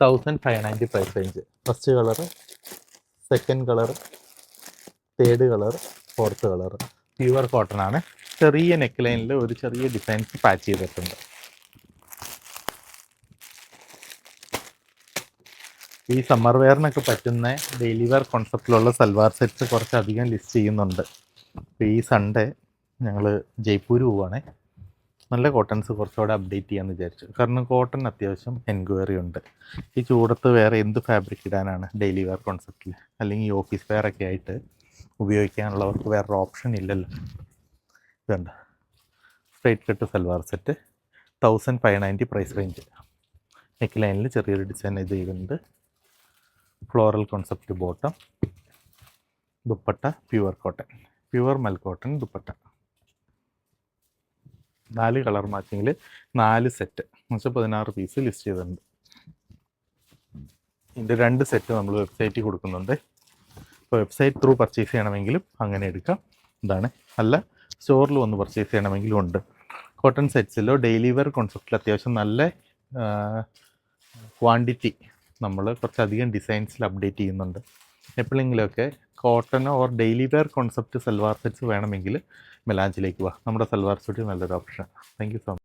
1590 price range. First colour, second colour, third colour, fourth colour. Pure cotton ആണ്. ചെറിയ neck ലൈനിൽ ഒരു ചെറിയ ഡിസൈൻസ് പാച്ച് ചെയ്തിട്ടുണ്ട്. ഈ സമ്മർ വെയറിനൊക്കെ പറ്റുന്ന ഡെയിലി വെയർ കോൺസെപ്റ്റിലുള്ള സൽവാർ സെറ്റ്സ് കുറച്ചധികം ലിസ്റ്റ് ചെയ്യുന്നുണ്ട്. അപ്പോൾ ഈ സൺഡേ ഞങ്ങൾ ജയ്പൂർ പോവുകയാണേ. നല്ല കോട്ടൺസ് കുറച്ചുകൂടെ അപ്ഡേറ്റ് ചെയ്യാമെന്ന് വിചാരിച്ചു. കാരണം കോട്ടൺ അത്യാവശ്യം എൻക്വയറി ഉണ്ട്. ഈ ചൂടത്ത് വേറെ എന്ത് ഫാബ്രിക് ഇടാനാണ് ഡെയിലി വെയർ കോൺസെപ്റ്റിൽ? അല്ലെങ്കിൽ ഓഫീസ് വെയർ ഒക്കെ ആയിട്ട് ഉപയോഗിക്കാനുള്ളവർക്ക് വേറൊരു ഓപ്ഷൻ ഇല്ലല്ലോ. ഇതുണ്ട്, straight cut salwar set, 1590 price range. Neck ലൈനിൽ ചെറിയൊരു ഡിസൈൻ ഇത് ചെയ്തിട്ടുണ്ട്. Floral concept bottom, dupatta pure cotton, pure mul cotton dupatta. 4 colour മാച്ചിങ്ങിൽ 4 സെറ്റ്, 16 പീസ് ലിസ്റ്റ് ചെയ്തിട്ടുണ്ട്. ഇതിൻ്റെ 2 സെറ്റ് നമ്മൾ വെബ്സൈറ്റിൽ കൊടുക്കുന്നുണ്ട്. ഇപ്പോൾ വെബ്സൈറ്റ് ത്രൂ പർച്ചേസ് ചെയ്യണമെങ്കിലും അങ്ങനെ എടുക്കാം. ഇതാണ്. അല്ല സ്റ്റോറിൽ വന്ന് പർച്ചേസ് ചെയ്യണമെങ്കിലും ഉണ്ട്. കോട്ടൺ സെറ്റ്സിലോ ഡെയിലി വെയർ കോൺസെപ്റ്റിൽ അത്യാവശ്യം നല്ല ക്വാണ്ടിറ്റി നമ്മൾ കുറച്ചധികം ഡിസൈൻസിൽ അപ്ഡേറ്റ് ചെയ്യുന്നുണ്ട്. എപ്പോഴെങ്കിലുമൊക്കെ കോട്ടനോ or daily wear concept salwar sets വേണമെങ്കിൽ മെലാഞ്ചിലേക്ക് വാ. നമ്മുടെ സൽവാർ സ്റ്റുഡിയോ നല്ലൊരു option. Thank you so much.